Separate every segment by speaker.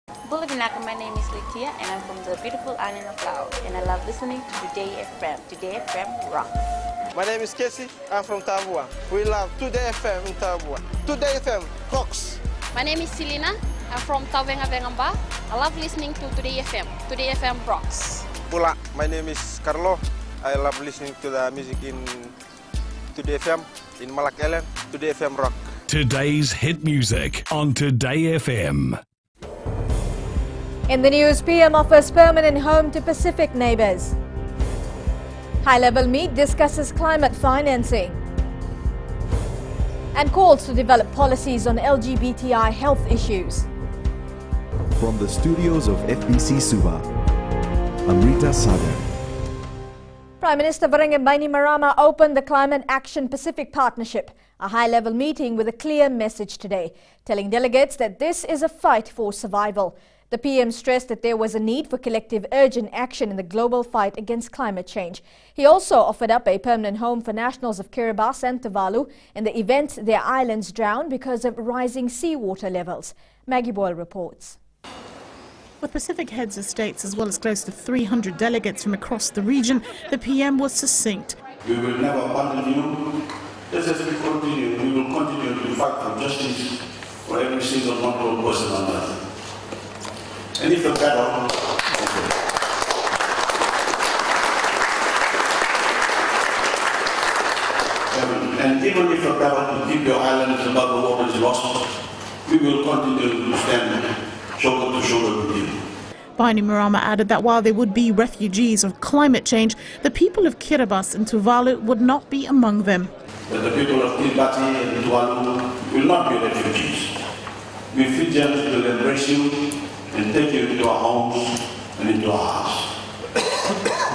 Speaker 1: Bulavinaka, my name is Litia and I'm from the beautiful island of Laos and I love listening to Today FM. Today FM rocks.
Speaker 2: My name is Casey, I'm from Tabua. We love Today FM in Tabua. Today FM rocks.
Speaker 3: My name is Selina, I'm from Tavenga Vengamba. I love listening to Today FM. Today FM rocks.
Speaker 2: Pula, my name is Carlo. I love listening to the music in Today FM, in Malak Island. Today FM rock.
Speaker 4: Today's hit music on Today FM.
Speaker 5: In the news, PM offers permanent home to Pacific neighbours. High-level meet discusses climate financing. And calls to develop policies on LGBTI health issues.
Speaker 6: From the studios of FBC Suba, Amrita Sagar.
Speaker 5: Prime Minister Bainimarama opened the Climate Action Pacific Partnership, a high-level meeting with a clear message today, telling delegates that this is a fight for survival. The PM stressed that there was a need for collective urgent action in the global fight against climate change. He also offered up a permanent home for nationals of Kiribati and Tuvalu in the event their islands drown because of rising seawater levels. Maggie Boyle reports.
Speaker 7: With Pacific heads of states as well as close to 300 delegates from across the region, the PM was succinct.
Speaker 8: We will never abandon you. Just as we continue, we will continue to fight for justice for every single one person on earth. And if the battle, and even if the battle to keep your islands above the water is lost, we will continue to stand shoulder to shoulder with you.
Speaker 7: Bainimarama added that while there would be refugees of climate change, the people of Kiribati and Tuvalu would not be among them.
Speaker 8: That the people of Kiribati and Tuvalu will not be refugees. We Fijians will embrace you and take you into our homes and into our hearts.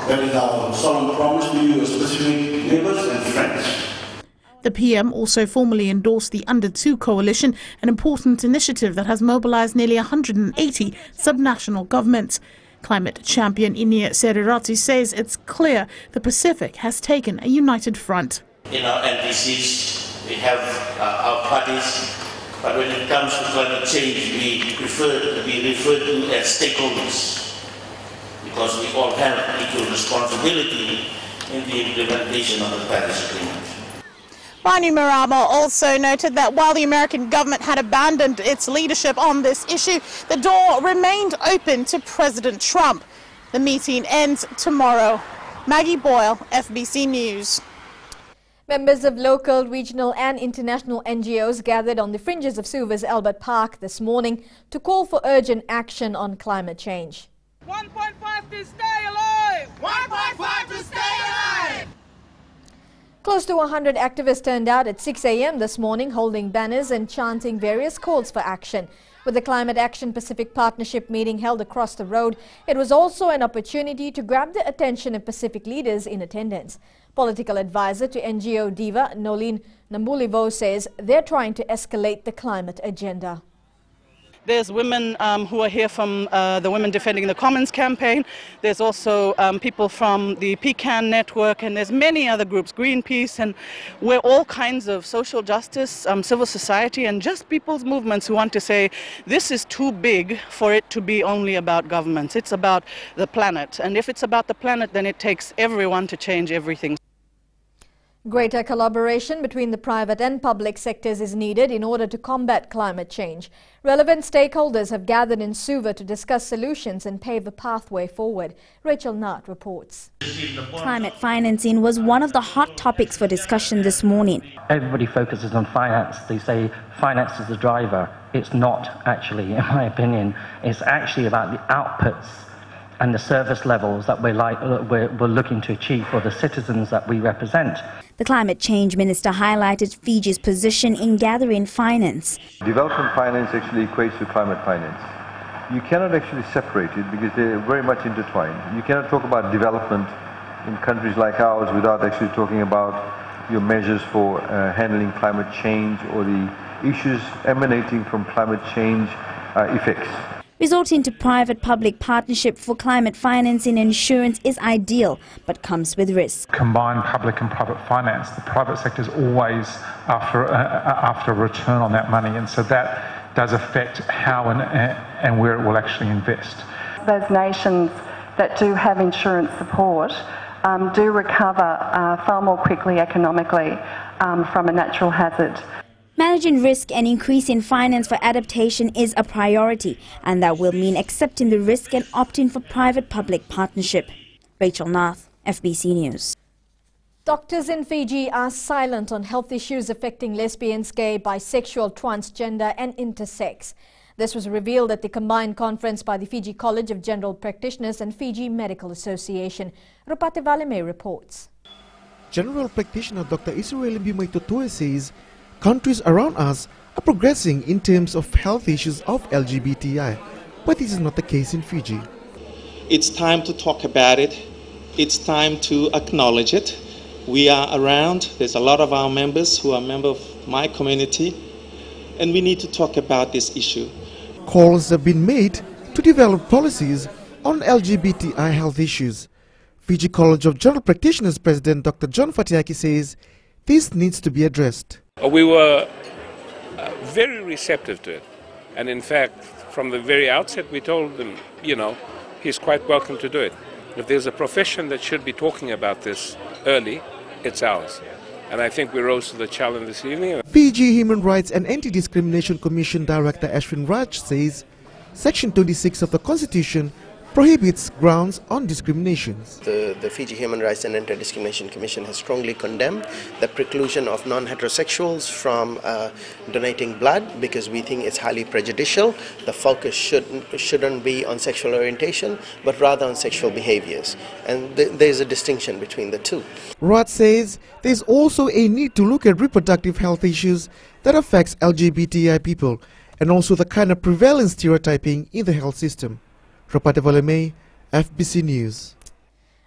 Speaker 8: That is our solemn promise to you as Pacific neighbours and friends.
Speaker 7: The PM also formally endorsed the Under 2 Coalition, an important initiative that has mobilised nearly 180 subnational governments. Climate champion Inia Serirati says it's clear the Pacific has taken a united front.
Speaker 9: In our NDCs, we have our parties, but when it comes to climate change, we prefer to be referred to as stakeholders, because we all have equal responsibility in the implementation of the Paris Agreement.
Speaker 7: Bainimarama also noted that while the American government had abandoned its leadership on this issue, the door remained open to President Trump. The meeting ends tomorrow. Maggie Boyle, FBC News.
Speaker 5: Members of local, regional and international NGOs gathered on the fringes of Suva's Albert Park this morning to call for urgent action on climate change.
Speaker 10: 1.5 to stay alive! 1.5 to stay alive!
Speaker 5: Close to 100 activists turned out at 6 a.m. this morning holding banners and chanting various calls for action. With the Climate Action Pacific Partnership meeting held across the road, it was also an opportunity to grab the attention of Pacific leaders in attendance. Political advisor to NGO Diva Nolene Nambulivo says they're trying to escalate the climate agenda.
Speaker 11: There's women who are here from the Women Defending the Commons campaign. There's also people from the Pecan Network, and there's many other groups, Greenpeace, and we're all kinds of social justice, civil society, and just people's movements who want to say this is too big for it to be only about governments. It's about the planet, and if it's about the planet, then it takes everyone to change everything.
Speaker 5: Greater collaboration between the private and public sectors is needed in order to combat climate change. Relevant stakeholders have gathered in Suva to discuss solutions and pave a pathway forward. Rachel Nart reports.
Speaker 12: Climate financing was one of the hot topics for discussion this morning.
Speaker 13: Everybody focuses on finance. They say finance is the driver. It's not actually, in my opinion. It's actually about the outputs and the service levels that we're looking to achieve for the citizens that we represent.
Speaker 12: The climate change minister highlighted Fiji's position in gathering finance.
Speaker 14: Development finance actually equates to climate finance. You cannot actually separate it because they're very much intertwined. You cannot talk about development in countries like ours without actually talking about your measures for handling climate change or the issues emanating from climate change effects.
Speaker 12: Resorting to private-public partnership for climate financing and insurance is ideal, but comes with risk.
Speaker 15: Combine public and private finance. The private sector is always after a return on that money, and so that does affect how and where it will actually invest.
Speaker 16: Those nations that do have insurance support do recover far more quickly economically from a natural hazard.
Speaker 12: Managing risk and increasing finance for adaptation is a priority, and that will mean accepting the risk and opting for private-public partnership. Rachel Nath, FBC News.
Speaker 5: Doctors in Fiji are silent on health issues affecting lesbians, gay, bisexual, transgender and intersex. This was revealed at the combined conference by the Fiji College of General Practitioners and Fiji Medical Association. Rupate Valeme reports.
Speaker 17: General Practitioner Dr. Israel Mbimaitotoe says countries around us are progressing in terms of health issues of LGBTI, but this is not the case in Fiji.
Speaker 18: It's time to talk about it. It's time to acknowledge it. We are around. There's a lot of our members who are members of my community, and we need to talk about this issue.
Speaker 17: Calls have been made to develop policies on LGBTI health issues. Fiji College of General Practitioners President Dr. John Fatiaki says this needs to be addressed.
Speaker 19: We were very receptive to it, and in fact from the very outset we told them, he's quite welcome to do it. If there's a profession that should be talking about this early, it's ours. And I think we rose to the challenge this evening.
Speaker 17: Fiji Human Rights and Anti-Discrimination Commission Director Ashwin Raj says Section 26 of the Constitution prohibits grounds on discriminations.
Speaker 20: The Fiji Human Rights and Anti-Discrimination Commission has strongly condemned the preclusion of non-heterosexuals from donating blood because we think it's highly prejudicial. The focus shouldn't be on sexual orientation, but rather on sexual behaviors. And there's a distinction between the two.
Speaker 17: Raj says there's also a need to look at reproductive health issues that affects LGBTI people and also the kind of prevalent stereotyping in the health system. Rapate Valeme, FBC News.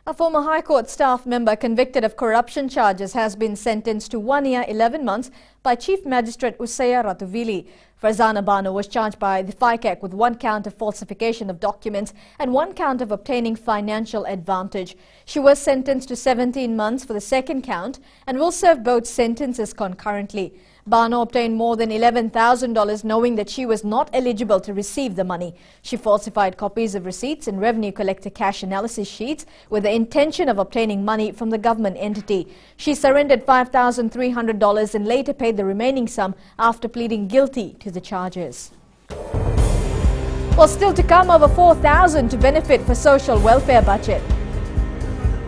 Speaker 5: A former High Court staff member convicted of corruption charges has been sentenced to 1 year, 11 months by Chief Magistrate Usaya Ratuvili. Farzana Bano was charged by the FICAC with 1 count of falsification of documents and 1 count of obtaining financial advantage. She was sentenced to 17 months for the second count and will serve both sentences concurrently. Bano obtained more than $11,000 knowing that she was not eligible to receive the money. She falsified copies of receipts and revenue collector cash analysis sheets with the intention of obtaining money from the government entity. She surrendered $5,300 and later paid the remaining sum after pleading guilty to the charges. Well, still to come, over $4,000 to benefit for social welfare budget.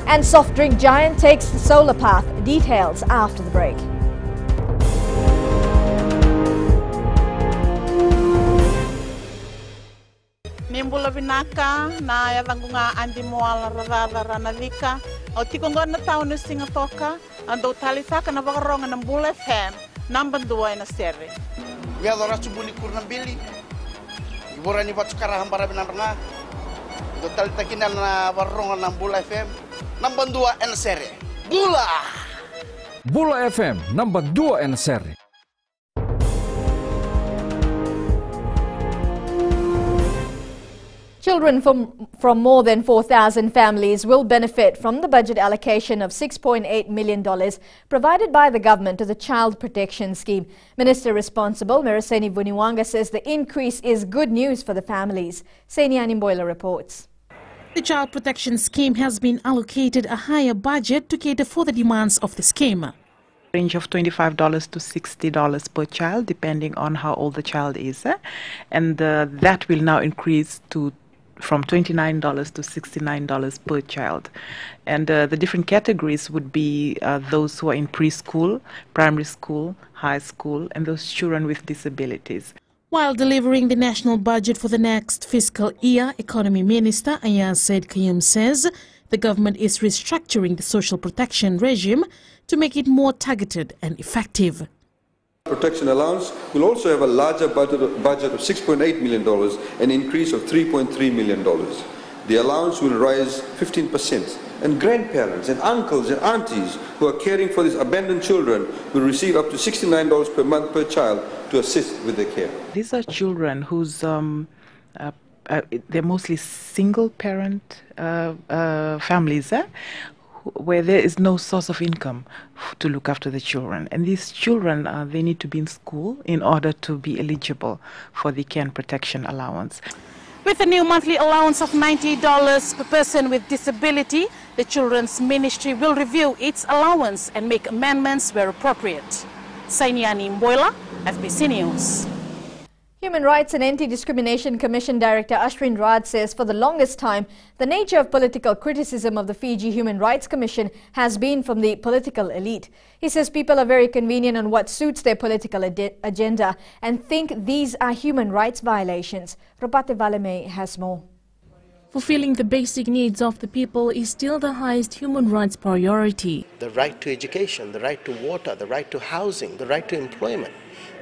Speaker 5: And soft drink giant takes the solar path. Details after the break.
Speaker 21: Nimbula vinaka na yavangunga andi moala rarara nalika o tikonga na tao na singatoka ando talisaka na vakaronga na Mbula FM nambandua na serre.
Speaker 22: We adora subuli kurna bili. Ibora ni batukara hambara binaranga. Do talitakina na vakaronga na Mbula FM nambandua na serre. Bula.
Speaker 23: Bula FM nambandua na serre.
Speaker 5: Children from more than 4,000 families will benefit from the budget allocation of $6.8 million provided by the government to the Child Protection Scheme. Minister responsible, Meraseni Vuniwanga, says the increase is good news for the families. Seni Animboila reports.
Speaker 7: The Child Protection Scheme has been allocated a higher budget to cater for the demands of the scheme.
Speaker 24: Range of $25 to $60 per child, depending on how old the child is. And that will now increase from $29 to $69 per child. And the different categories would be those who are in preschool, primary school, high school, and those children with disabilities.
Speaker 7: While delivering the national budget for the next fiscal year, Economy Minister Ayaz Said Kayum says the government is restructuring the social protection regime to make it more targeted and effective.
Speaker 25: Protection allowance will also have a larger budget of $6.8 million, an increase of $3.3 million. The allowance will rise 15%, and grandparents and uncles and aunties who are caring for these abandoned children will receive up to $69 per month per child to assist with their care.
Speaker 24: These are children whose they're mostly single parent families where there is no source of income to look after the children. And these children, they need to be in school in order to be eligible for the care and protection allowance.
Speaker 21: With a new monthly allowance of $90 per person with disability, the Children's Ministry will review its allowance and make amendments where appropriate. Sainiani Mboila, FBC News.
Speaker 5: Human Rights and Anti-Discrimination Commission Director Ashwin Raj says for the longest time, the nature of political criticism of the Fiji Human Rights Commission has been from the political elite. He says people are very convenient on what suits their political agenda and think these are human rights violations. Ropate Valeme has more.
Speaker 1: Fulfilling the basic needs of the people is still the highest human rights priority.
Speaker 20: The right to education, the right to water, the right to housing, the right to employment,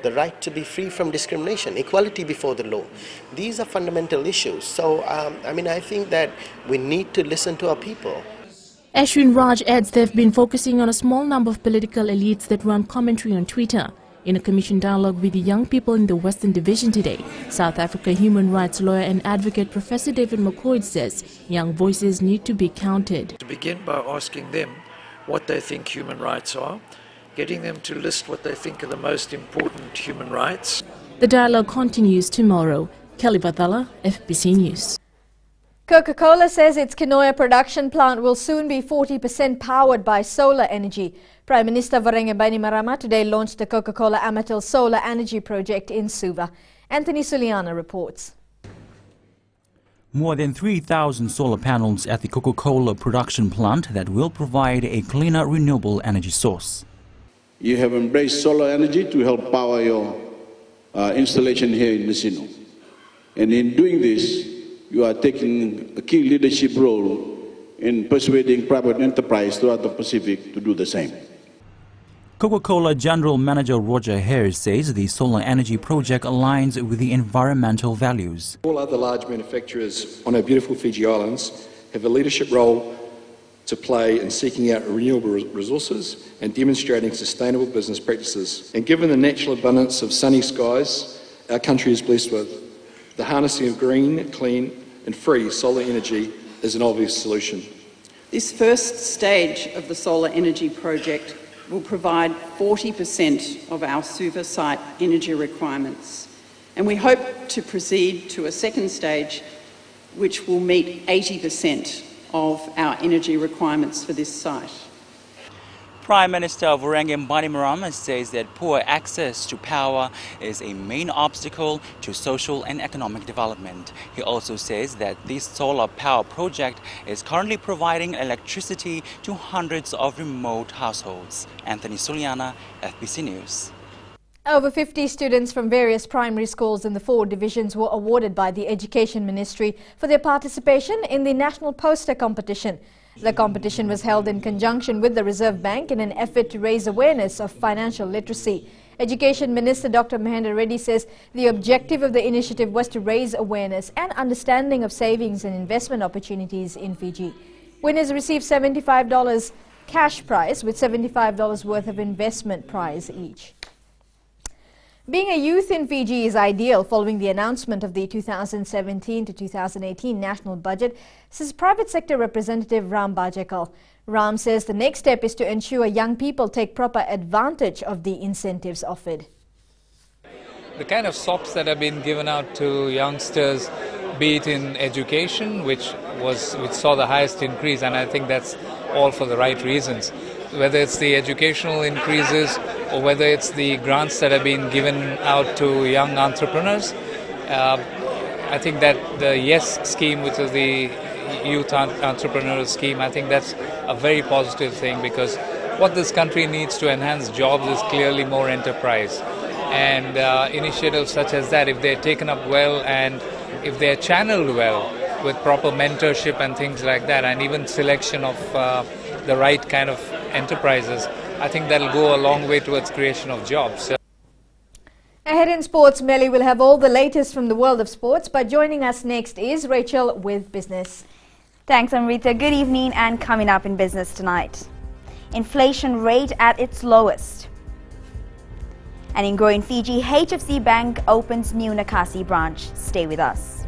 Speaker 20: the right to be free from discrimination, equality before the law. These are fundamental issues. So, I think that we need to listen to our people.
Speaker 1: Ashwin Raj adds they've been focusing on a small number of political elites that run commentary on Twitter. In a commission dialogue with the young people in the Western Division today, South Africa human rights lawyer and advocate Professor David McCoy says young voices need to be counted.
Speaker 2: To begin by asking them what they think human rights are, getting them to list what they think are the most important human rights.
Speaker 1: The dialogue continues tomorrow. Kelly Bathala, FBC News.
Speaker 5: Coca-Cola says its Kinoya production plant will soon be 40% powered by solar energy. Prime Minister Varenge Bainimarama today launched the Coca-Cola Amatil Solar Energy Project in Suva. Anthony Suliana reports.
Speaker 3: More than 3,000 solar panels at the Coca-Cola production plant that will provide a cleaner renewable energy source.
Speaker 8: You have embraced solar energy to help power your installation here in Nisino. And in doing this, you are taking a key leadership role in persuading private enterprise throughout the Pacific to do the same.
Speaker 3: Coca-Cola General Manager Roger Hare says the solar energy project aligns with the environmental values.
Speaker 4: All other large manufacturers on our beautiful Fiji Islands have a leadership role to play in seeking out renewable resources and demonstrating sustainable business practices. And given the natural abundance of sunny skies our country is blessed with, the harnessing of green, clean and free solar energy is an obvious solution.
Speaker 6: This first stage of the solar energy project will provide 40% of our Suva site energy requirements. And we hope to proceed to a second stage which will meet 80% of our energy requirements for this site.
Speaker 3: Prime Minister Varenge Bainimarama says that poor access to power is a main obstacle to social and economic development. He also says that this solar power project is currently providing electricity to hundreds of remote households. Anthony Suliana, FBC News.
Speaker 5: Over 50 students from various primary schools in the 4 divisions were awarded by the Education Ministry for their participation in the National Poster Competition. The competition was held in conjunction with the Reserve Bank in an effort to raise awareness of financial literacy. Education Minister Dr. Mahendra Reddy says the objective of the initiative was to raise awareness and understanding of savings and investment opportunities in Fiji. Winners received $75 cash prize with $75 worth of investment prize each. Being a youth in Fiji is ideal following the announcement of the 2017 to 2018 national budget, says private sector representative Ram Bajekal. Ram says the next step is to ensure young people take proper advantage of the incentives offered.
Speaker 26: The kind of SOPs that have been given out to youngsters, be it in education, which saw the highest increase, and I think that's all for the right reasons. Whether it's the educational increases or whether it's the grants that have been given out to young entrepreneurs. I think that the YES scheme, which is the Youth Entrepreneur Scheme, I think that's a very positive thing, because what this country needs to enhance jobs is clearly more enterprise. And initiatives such as that, if they're taken up well and if they're channeled well with proper mentorship and things like that, and even selection of the right kind of enterprises, I think that'll go a long way towards creation of jobs.
Speaker 5: Ahead in sports, Melly will have all the latest from the world of sports, but joining us next is Rachel with business.
Speaker 12: Thanks, Amrita. Good evening, and coming up in business tonight. Inflation rate at its lowest. And in growing Fiji, HFC Bank opens new Nakasi branch. Stay with us.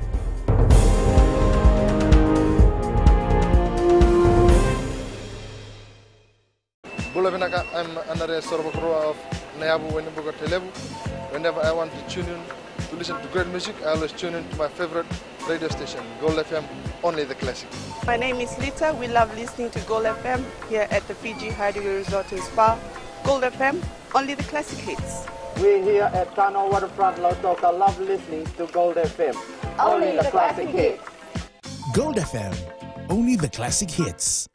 Speaker 9: I'm another Sorobokro of Nayabu Wendibuga Telebu. Whenever I want to tune in to listen to great music, I always tune in to my favorite radio station, Gold FM, only the classic.
Speaker 10: My name is Lita. We love listening to Gold FM here at the Fiji Hideaway Resort and Spa. Gold FM, only the classic hits.
Speaker 11: We here at Tano Waterfront Lautoka love listening to Gold FM, only the classic hits.
Speaker 13: Gold FM, only the classic hits.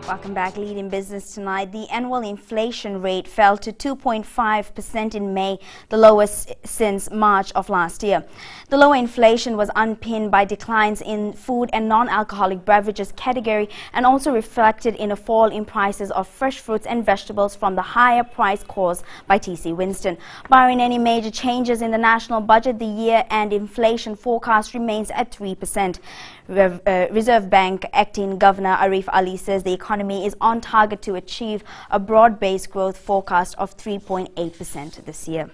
Speaker 12: Welcome back. Leading business tonight. The annual inflation rate fell to 2.5% in May, the lowest since March of last year. The lower inflation was underpinned by declines in food and non-alcoholic beverages category and also reflected in a fall in prices of fresh fruits and vegetables from the higher price caused by TC Winston. Barring any major changes in the national budget, the year-end inflation forecast remains at 3%. Reserve Bank Acting Governor Arif Ali says the economy is on target to achieve a broad-based growth forecast of 3.8% this year.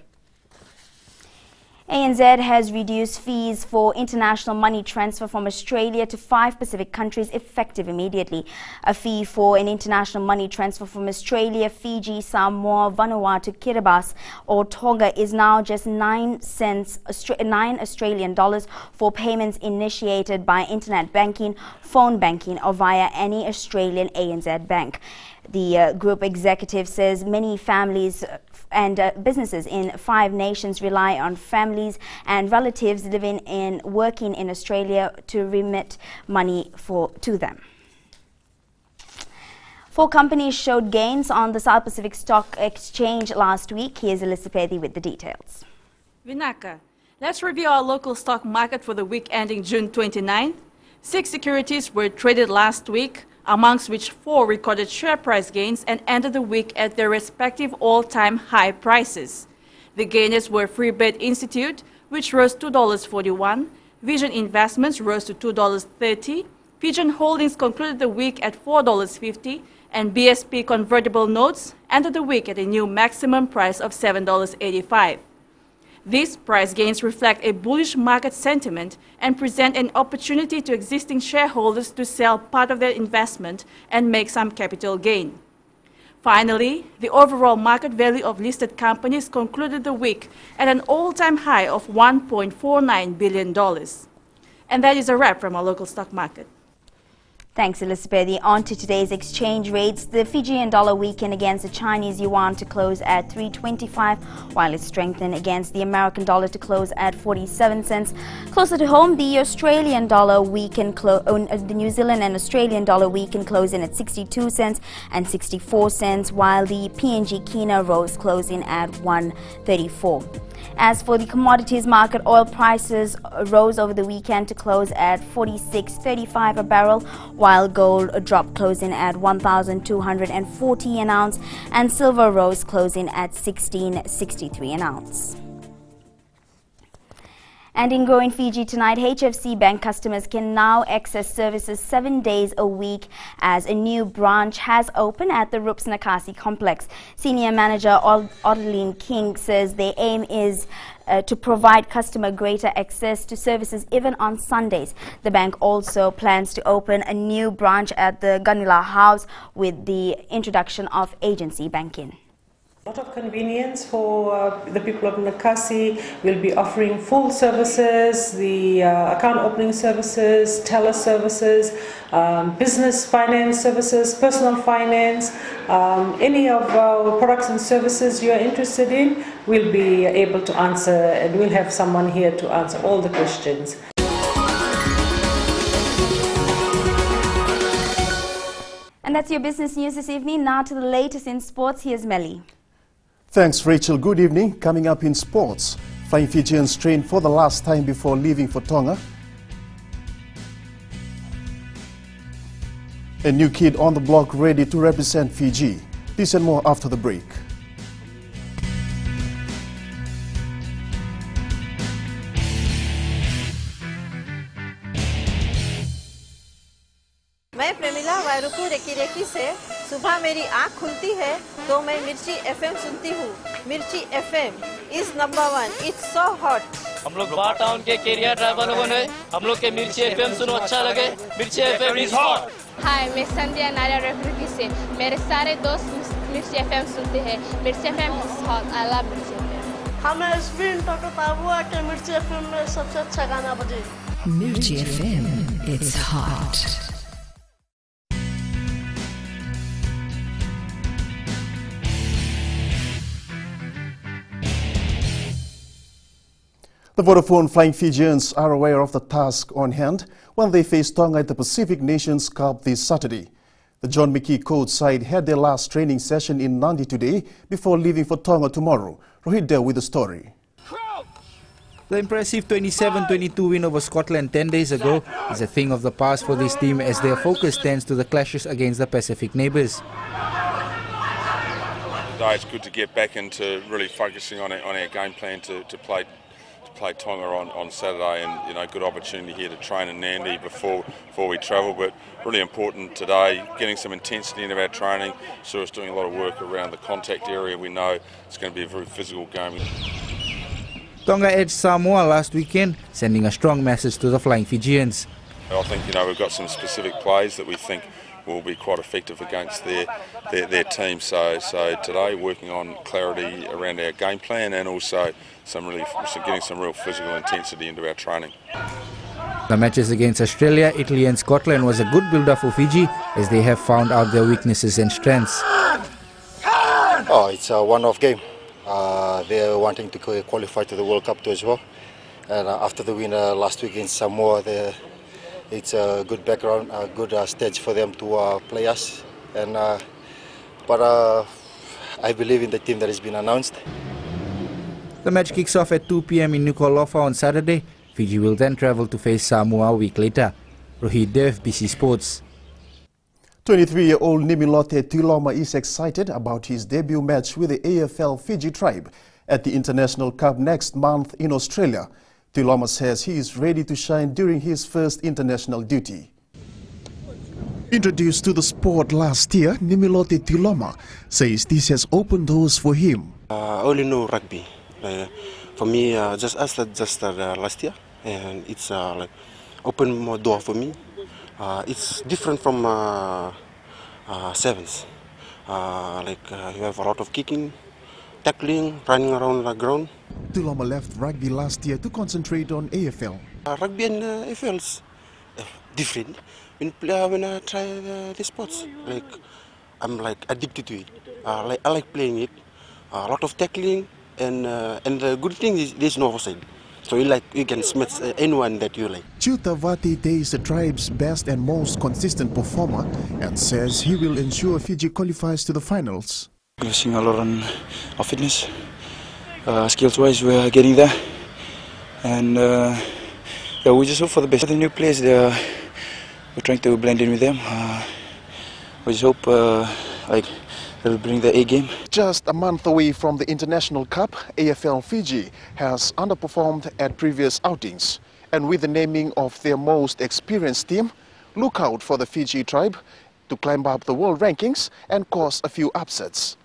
Speaker 12: ANZ has reduced fees for international money transfer from Australia to 5 Pacific countries effective immediately. A fee for an international money transfer from Australia, Fiji, Samoa, Vanuatu, Kiribati or Tonga is now just 9 Australian dollars for payments initiated by internet banking, phone banking or via any Australian ANZ bank. The group executive says many families and businesses in 5 nations rely on families and relatives living and working in Australia to remit money to them. 4 companies showed gains on the South Pacific Stock Exchange last week. Here's Elizabeth with the details.
Speaker 14: Vinaka, let's review our local stock market for the week ending June 29th. 6 securities were traded last week, amongst which 4 recorded share price gains and ended the week at their respective all-time high prices. The gainers were Freebet Institute, which rose $2.41, Vision Investments rose to $2.30, Pigeon Holdings concluded the week at $4.50, and BSP Convertible Notes ended the week at a new maximum price of $7.85. These price gains reflect a bullish market sentiment and present an opportunity to existing shareholders to sell part of their investment and make some capital gain. Finally, the overall market value of listed companies concluded the week at an all-time high of $1.49 billion. And that is a wrap from our local stock market.
Speaker 12: Thanks, Elizabeth. On to today's exchange rates. The Fijian dollar weakened against the Chinese yuan to close at 3.25, while it strengthened against the American dollar to close at 47 cents. Closer to home, the Australian dollar weakened, the New Zealand and Australian dollar weakened, closing at 62 cents and 64 cents, while the PNG Kina rose, closing at 134. As for the commodities market, oil prices rose over the weekend to close at $46.35 a barrel, while gold dropped, closing at $1,240 an ounce, and silver rose, closing at $16.63 an ounce. And in growing Fiji tonight, HFC Bank customers can now access services 7 days a week as a new branch has opened at the Rups Nakasi complex. Senior Manager Odeline King says their aim is to provide customer greater access to services even on Sundays. The bank also plans to open a new branch at the Ganila House with the introduction of agency banking.
Speaker 15: A lot of convenience for the people of Nakasi. We'll be offering full services, the account opening services, teller services, business finance services, personal finance, any of our products and services you are interested in, we'll be able to answer, and we'll have someone here to answer all the questions.
Speaker 12: And that's your business news this evening. Now to the latest in sports. Here's Melly.
Speaker 27: Thanks, Rachel. Good evening. Coming up in sports, Flying Fijians train for the last time before leaving for Tonga. A new kid on the block ready to represent Fiji. This and more after the break.
Speaker 28: मैं Premila वायरुकू recce से सुबह मेरी आँख खुलती है तो मैं मिर्ची FM सुनती हूँ. मिर्ची FM is number 1. It's so hot.
Speaker 7: हम लोग बार टाउन के कैरियर ड्राइवर लोगों ने हम लोग के मिर्ची एफएम सुनो अच्छा लगे मिर्ची एफएम इज हॉट।
Speaker 16: हाय मैं संध्या नारियल रेफ्रिकी से मेरे सारे दोस्त मिर्ची एफएम सुनते हैं मिर्ची FM is hot I love मिर्ची एफएम।
Speaker 17: हमें स्पिन टॉक हुआ कि मिर्ची एफएम में सबसे अच्छा गाना बजे
Speaker 18: मिर्ची FM it's hot.
Speaker 27: The Vodafone Flying Fijians are aware of the task on hand when they face Tonga at the Pacific Nations Cup this Saturday. The John McKee coach side had their last training session in Nandi today before leaving for Tonga tomorrow. Rohit Dev with the story.
Speaker 19: The impressive 27-22 win over Scotland 10 days ago is a thing of the past for this team as their focus turns to the clashes against the Pacific neighbours.
Speaker 22: It's good to get back into really focusing on our game plan to play Tonga on Saturday, and good opportunity here to train in Nandi before we travel. But really important today, getting some intensity into our training. So it's doing a lot of work around the contact area. We know it's going to be a very physical game.
Speaker 19: Tonga edged Samoa last weekend, sending a strong message to the Flying Fijians.
Speaker 22: I think we've got some specific plays that we think will be quite effective against their team. So today, working on clarity around our game plan and also getting some real physical intensity into our training.
Speaker 19: The matches against Australia, Italy and Scotland was a good build-up for Fiji as they have found out their weaknesses and strengths.
Speaker 23: Oh, it's a one-off game. They're wanting to qualify to the World Cup too as well. And after the win last week against Samoa, it's a good background, a good stage for them to play us. But I believe in the team that has been announced.
Speaker 19: The match kicks off at 2 p.m. in Nuku'alofa on Saturday. Fiji will then travel to face Samoa a week later. Rohit Dev, BC Sports.
Speaker 27: 23-year-old Nimilote Tuloma is excited about his debut match with the AFL Fiji tribe at the International Cup next month in Australia. Tuloma says he is ready to shine during his first international duty. Introduced to the sport last year, Nimilote Tuloma says this has opened doors for him.
Speaker 25: I only know rugby. For me, just last year, and it's like opened more door for me. It's different from sevens. You have a lot of kicking, tackling, running around the ground.
Speaker 27: Tuloma left rugby last year to concentrate on AFL.
Speaker 25: Rugby and AFL is different. When I try the sports, I'm addicted to it. I like playing it. A lot of tackling, and the good thing is there's no offside. So you can smash anyone that you like.
Speaker 27: Chuta Vatite is the tribe's best and most consistent performer and says he will ensure Fiji qualifies to the finals.
Speaker 29: We're seeing a lot on our fitness. Skills-wise, we're getting there. And we just hope for the best. The new players, we're trying to blend in with them. We just hope they'll bring the A game.
Speaker 27: Just a month away from the International Cup, AFL Fiji has underperformed at previous outings. And with the naming of their most experienced team, look out for the Fiji tribe to climb up the world rankings and cause a few upsets.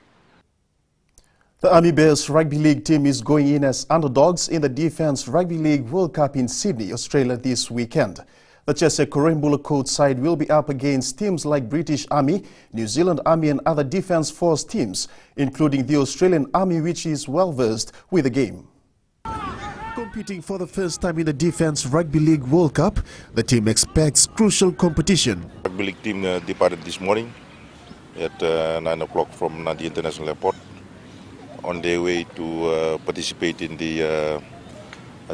Speaker 27: The Army Bears Rugby League team is going in as underdogs in the Defence Rugby League World Cup in Sydney, Australia this weekend. The Chese Korembula coach side will be up against teams like British Army, New Zealand Army and other Defence Force teams, including the Australian Army, which is well versed with the game. Competing for the first time in the Defence Rugby League World Cup, the team expects crucial competition.
Speaker 30: Rugby League team departed this morning at 9 o'clock from Nandi International Airport on their way to participate in the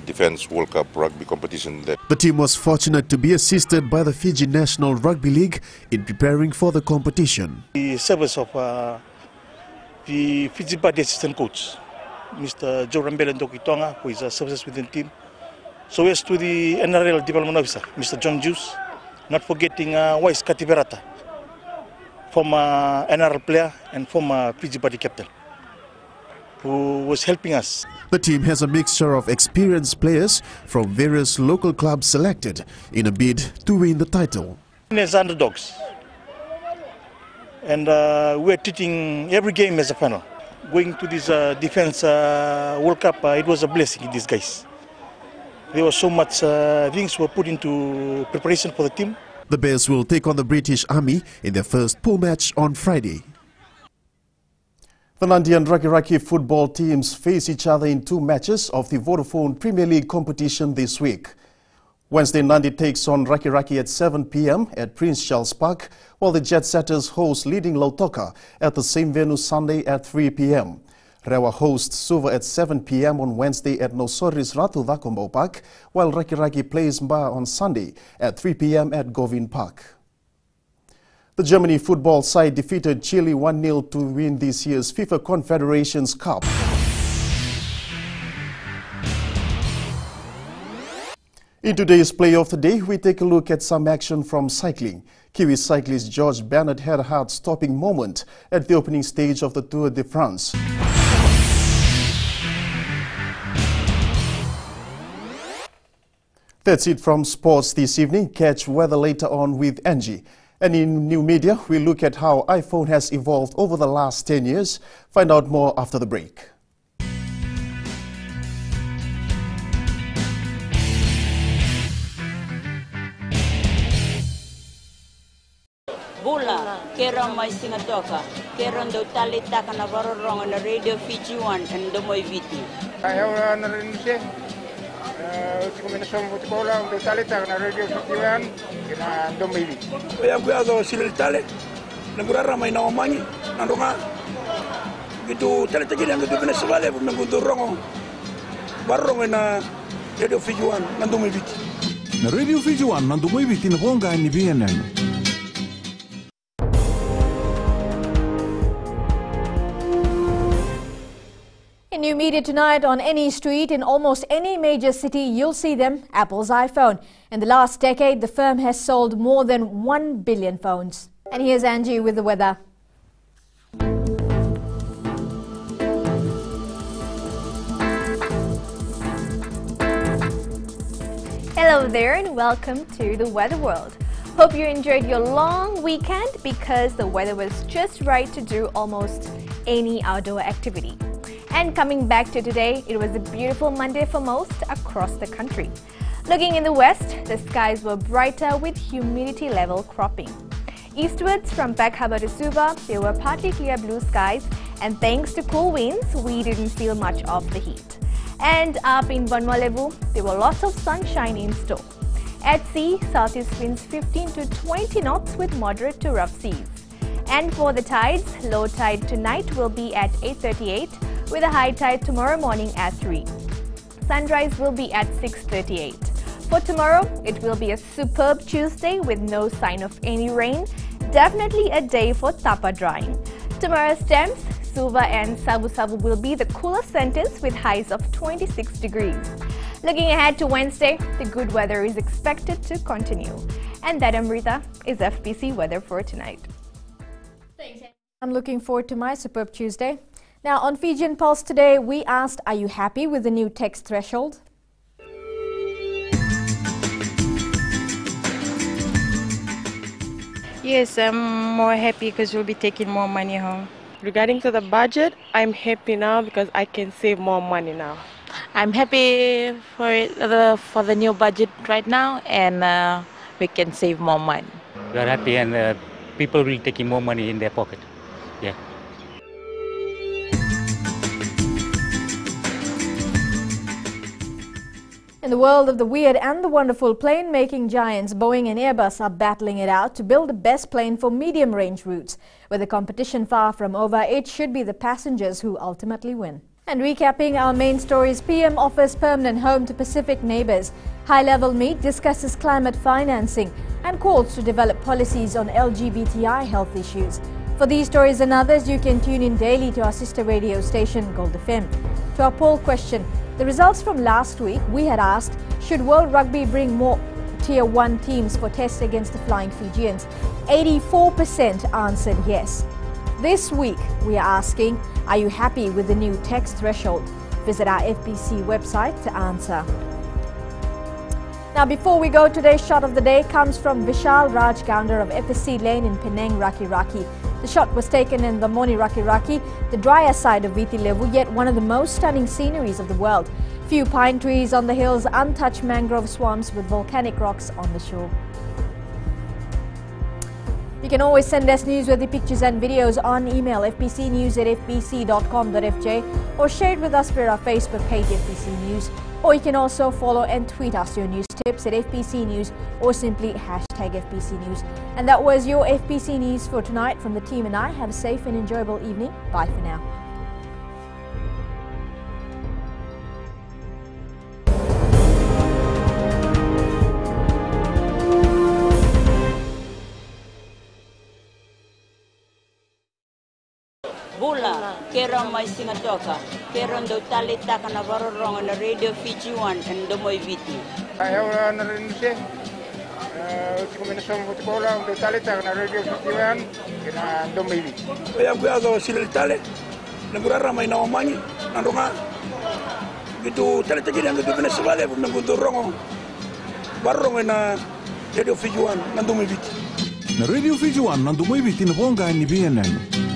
Speaker 30: Defence World Cup rugby competition.
Speaker 27: The team was fortunate to be assisted by the Fiji National Rugby League in preparing for the competition.
Speaker 31: The service of the Fiji Party assistant coach, Mr. Joe Rambel and Doki Tonga, who is a services within the team. So as to the NRL development officer, Mr. John Juice, not forgetting Wais Kativerata, former NRL player and former Fiji Party captain, who was helping us.
Speaker 27: The team has a mixture of experienced players from various local clubs selected in a bid to win the title.
Speaker 31: As underdogs, and we're treating every game as a final. Going to this Defence World Cup, it was a blessing in disguise. there was so much things were put into preparation for the team.
Speaker 27: The Bears will take on the British Army in their first pool match on Friday. The Nandi and Raki football teams face each other in 2 matches of the Vodafone Premier League competition this week. Wednesday, Nandi takes on Raki at 7 p.m. at Prince Charles Park, while the Jet Setters host leading Lautoka at the same venue Sunday at 3 p.m. Rewa hosts Suva at 7 p.m. on Wednesday at Nosoris Ratu Vakombo Park, while Raki plays Mba on Sunday at 3 p.m. at Govin Park. The Germany football side defeated Chile 1-0 to win this year's FIFA Confederations Cup. In today's Play of the Day, we take a look at some action from cycling. Kiwi cyclist George Bennett had a heart-stopping moment at the opening stage of the Tour de France. That's it from sports this evening. Catch weather later on with Angie. And in new media, we look at how iPhone has evolved over the last 10 years. Find out more after the break.
Speaker 1: Bula, kera mai singatoka, kera ndo talita kana varorong na Radio Fiji 1 and the moi viti.
Speaker 2: Ayaw na rin siya. Kombinasyon mo tikola ndo talita kana Radio Fiji 1 kina ndo moi viti.
Speaker 3: Kaya kuyazo silil tale, nagurara mai na omanyi, nandonga. Gitu talita gini ang gitu pinasawale pag nagudurong barong na Radio Fiji 1 nando moi viti.
Speaker 13: Na Radio Fiji 1 nando moi viti na bonga ni BNN.
Speaker 4: In new media tonight, on any street in almost any major city, you'll see them, Apple's iPhone. In the last decade, the firm has sold more than 1 billion phones. And here's Angie with the weather.
Speaker 5: Hello there and welcome to the Weather World. Hope you enjoyed your long weekend because the weather was just right to do almost any outdoor activity. And coming back to today, it was a beautiful Monday for most across the country. Looking in the west, the skies were brighter with humidity level cropping. Eastwards from Peck Harbour to Suva, there were partly clear blue skies, and thanks to cool winds, we didn't feel much of the heat. And up in Vanuatu, there were lots of sunshine in store. At sea, southeast winds 15 to 20 knots with moderate to rough seas. And for the tides, low tide tonight will be at 8:38, with a high tide tomorrow morning at 3. Sunrise will be at 6:38. For tomorrow, it will be a superb Tuesday with no sign of any rain. Definitely a day for tapa drying. Tomorrow's temps, Suva and Sabu Sabu will be the coolest centers with highs of 26 degrees. Looking ahead to Wednesday, the good weather is expected to continue. And that, Amrita, is FBC weather for tonight.
Speaker 4: Thanks. I'm looking forward to my superb Tuesday. Now, on Fijian Pulse today, we asked, are you happy with the new tax threshold?
Speaker 6: Yes, I'm more happy because we'll be taking more money home.
Speaker 8: Regarding to the budget, I'm happy now because I can save more money now.
Speaker 20: I'm happy for the new budget right now, and we can save more money.
Speaker 21: We are happy, and people will take more money in their pocket. Yeah.
Speaker 4: In the world of the weird and the wonderful, plane-making giants Boeing and Airbus are battling it out to build the best plane for medium-range routes. With the competition far from over, it should be the passengers who ultimately win. And recapping our main stories, PM offers permanent home to Pacific neighbours. High-level meet discusses climate financing and calls to develop policies on LGBTI health issues. For these stories and others, you can tune in daily to our sister radio station, Gold FM. To our poll question, the results from last week, we had asked, should World Rugby bring more Tier 1 teams for tests against the Flying Fijians? 84% answered yes. This week, we are asking, are you happy with the new tax threshold? Visit our FBC website to answer. Now, before we go, today's shot of the day comes from Vishal Raj Gounder of FSC Lane in Penang, Raki. The shot was taken in the Moni Raki, the drier side of Viti Levu, yet one of the most stunning sceneries of the world. Few pine trees on the hills, untouched mangrove swamps with volcanic rocks on the shore. You can always send us newsworthy pictures and videos on email fbcnews@fbc.com.fj or share it with us via our Facebook page FBC News. Or you can also follow and tweet us your news tips at FBC News or simply #FBC News. And that was your FBC News for tonight from the team and I. Have a safe and enjoyable evening. Bye for now.
Speaker 1: Bula, kera mai singatoka, kera ndo talita kana varorong na Radio Fiji 1 and domoy viti.
Speaker 2: Ayaw na rin siya. Uti ko minasong uti ko lang ndo talita kana Radio Fiji 1 kina domoy viti.
Speaker 3: Kaya kuyaga sila tale, nagurara may naomanyi, nandunga. Gitu talita gini ang gitu Venezuela, nagundurong barong na Radio Fiji 1 nandomoy viti.
Speaker 13: Na Radio Fiji 1 nandomoy viti na bonga ni BNN.